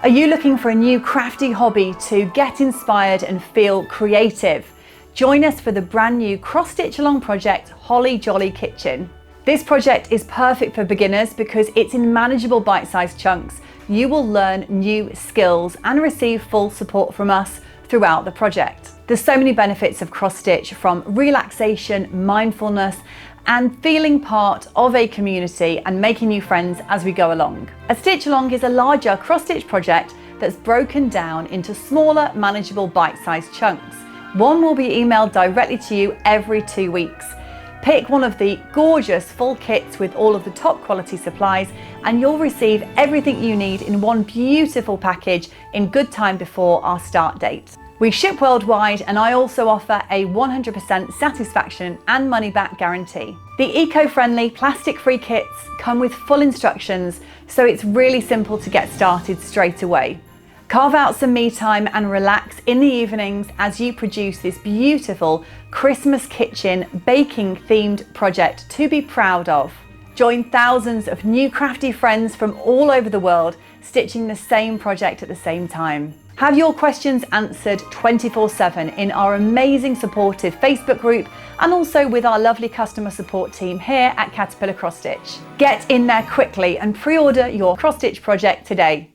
Are you looking for a new crafty hobby to get inspired and feel creative? Join us for the brand new cross-stitch along project, Holly Jolly Kitchen. This project is perfect for beginners because it's in manageable bite-sized chunks. You will learn new skills and receive full support from us throughout the project. There's so many benefits of cross-stitch, from relaxation, mindfulness, and feeling part of a community and making new friends as we go along. A stitch along is a larger cross-stitch project that's broken down into smaller, manageable bite-sized chunks. One will be emailed directly to you every 2 weeks. Pick one of the gorgeous full kits with all of the top quality supplies and you'll receive everything you need in one beautiful package in good time before our start date. We ship worldwide, and I also offer a 100% satisfaction and money back guarantee. The eco-friendly plastic-free kits come with full instructions, so it's really simple to get started straight away. Carve out some me time and relax in the evenings as you produce this beautiful Christmas kitchen baking themed project to be proud of. Join thousands of new crafty friends from all over the world stitching the same project at the same time. Have your questions answered 24/7 in our amazing supportive Facebook group and also with our lovely customer support team here at Caterpillar Cross Stitch. Get in there quickly and pre-order your cross stitch project today.